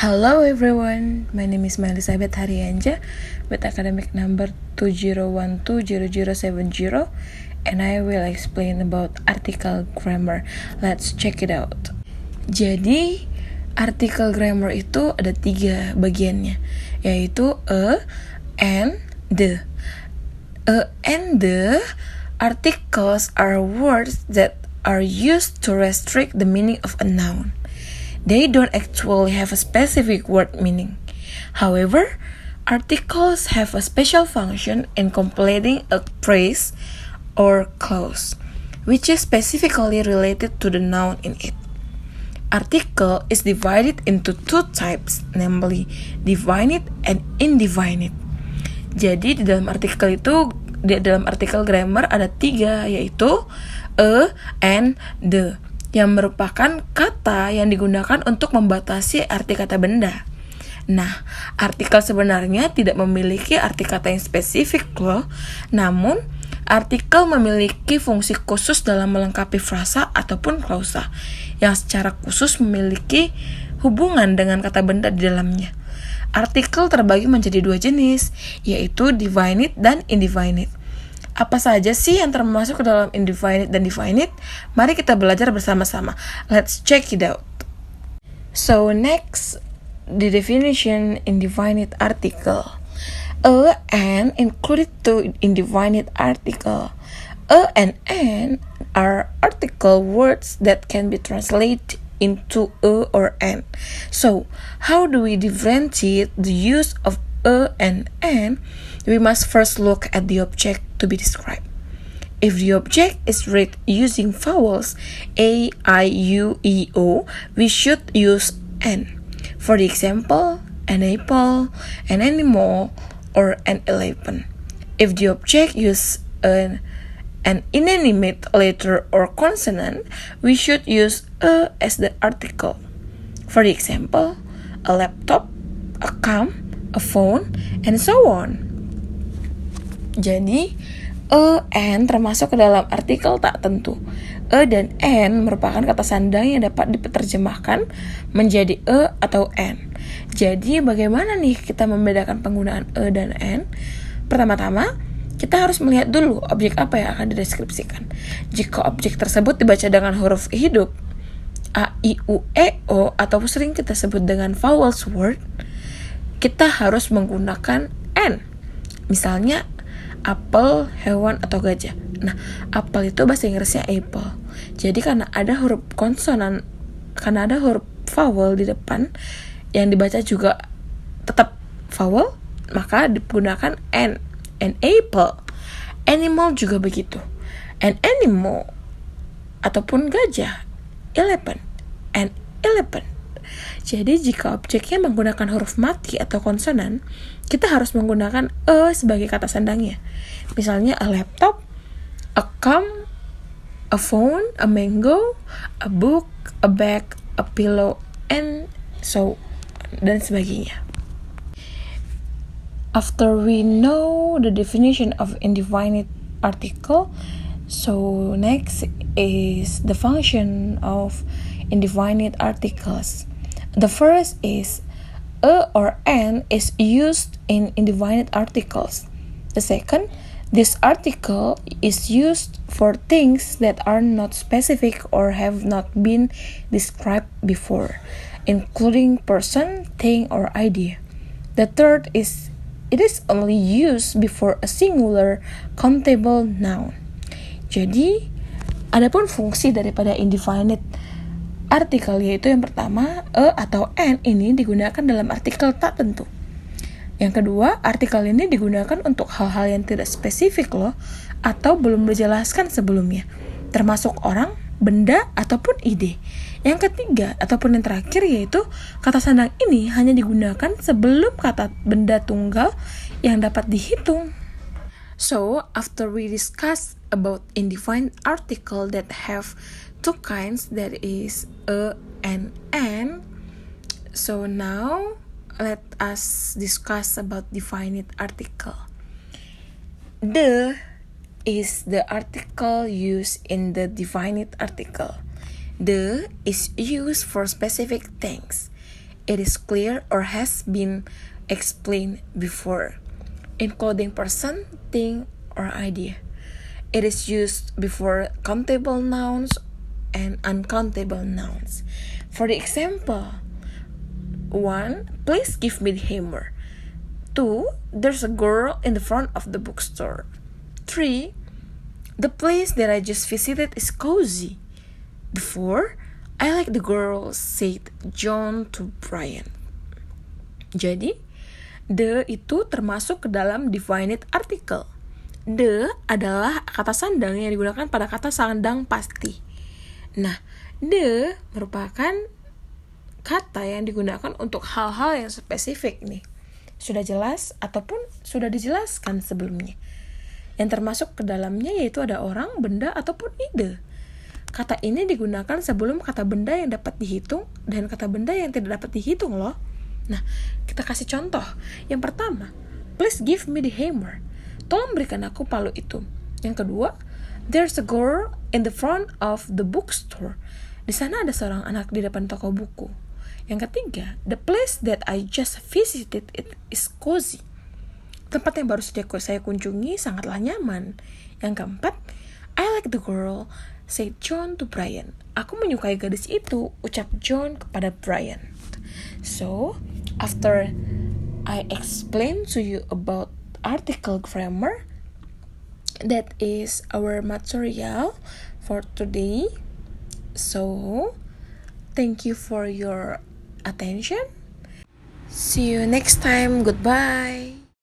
Hello everyone, my name is Elizabeth Haryanja with academic number 20120070 and I will explain about article grammar. Let's check it out. Jadi, article grammar itu ada 3 bagiannya, yaitu a, and, the. A and the articles are words that are used to restrict the meaning of a noun. They don't actually have a specific word meaning. However, articles have a special function in completing a phrase or clause, which is specifically related to the noun in it. Article is divided into 2 types, namely definite and indefinite. Jadi di dalam artikel grammar ada 3, yaitu a, and, the, yang merupakan kata yang digunakan untuk membatasi arti kata benda. Nah, artikel sebenarnya tidak memiliki arti kata yang spesifik loh, namun artikel memiliki fungsi khusus dalam melengkapi frasa ataupun klausa yang secara khusus memiliki hubungan dengan kata benda di dalamnya. Artikel terbagi menjadi 2 jenis, yaitu definite dan indefinite. Apa saja sih yang termasuk ke dalam indefinite dan definite? Mari kita belajar bersama-sama. Let's check it out. So next, the definition indefinite article. A and included to indefinite article. A and an are article words that can be translated into a or an. So, how do we differentiate the use of a and an? We must first look at the object to be described. If the object is read using vowels a, I, u, e, o, we should use an. For the example, an apple, an animal, or an elephant. If the object uses an inanimate letter or consonant, we should use a as the article. For the example, a laptop, a comb, a phone, and so on. Jadi, a, and termasuk ke dalam artikel tak tentu. A dan an merupakan kata sandang yang dapat diterjemahkan menjadi a atau an. Jadi, bagaimana nih kita membedakan penggunaan a dan an? Pertama-tama, kita harus melihat dulu objek apa yang akan dideskripsikan. Jika objek tersebut dibaca dengan huruf hidup, a, i, u, e, o, atau sering kita sebut dengan vowels word, kita harus menggunakan an. Misalnya, apel, hewan, atau gajah. Nah, apel itu bahasa Inggrisnya apple. Jadi karena ada huruf konsonan, karena ada huruf vowel di depan yang dibaca juga tetap vowel, maka digunakan an apple. Animal juga begitu. An animal ataupun gajah, elephant, an elephant. Jadi jika objeknya menggunakan huruf mati atau konsonan, kita harus menggunakan a sebagai kata sandangnya. Misalnya a laptop, a comb, a phone, a mango, a book, a bag, a pillow, and so dan sebagainya. After we know the definition of indefinite article, so next is the function of indefinite articles. The first is a or an is used in indefinite articles. The second, this article is used for things that are not specific or have not been described before, including person, thing, or idea. The third is it is only used before a singular countable noun. Jadi, adapun fungsi daripada indefinite artikel yaitu yang pertama, a atau an ini digunakan dalam artikel tak tentu. Yang kedua, artikel ini digunakan untuk hal-hal yang tidak spesifik loh, atau belum dijelaskan sebelumnya, termasuk orang, benda, ataupun ide. Yang ketiga, ataupun yang terakhir yaitu kata sandang ini hanya digunakan sebelum kata benda tunggal yang dapat dihitung. So, after we discuss about indefinite article that have 2 kinds, that is a and an, so now let us discuss about definite article. The is the article used in the definite article. The is used for specific things. it is clear or has been explained before, including person, thing, or idea. It is used before countable nouns and uncountable nouns. For the example, 1. Please give me the hammer. 2. There's a girl in the front of the bookstore. 3. The place that I just visited is cozy. 4. I like the girl, said John to Brian. Jadi, the itu termasuk ke dalam definite article. The adalah kata sandang yang digunakan pada kata sandang pasti. Nah, the merupakan kata yang digunakan untuk hal-hal yang spesifik nih. Sudah jelas ataupun sudah dijelaskan sebelumnya. Yang termasuk ke dalamnya yaitu ada orang, benda, ataupun ide. Kata ini digunakan sebelum kata benda yang dapat dihitung dan kata benda yang tidak dapat dihitung loh. Nah, kita kasih contoh. Yang pertama, please give me the hammer. Tolong berikan aku palu itu. Yang kedua, there's a girl in the front of the bookstore. Di sana ada seorang anak di depan toko buku. Yang ketiga, the place that I just visited it is cozy. Tempat yang baru saja saya kunjungi sangatlah nyaman. Yang keempat, I like the girl, said John to Brian. Aku menyukai gadis itu, ucap John kepada Brian. So, after I explain to you about article grammar, that is our material for today. So, thank you for your attention. See you next time. Goodbye.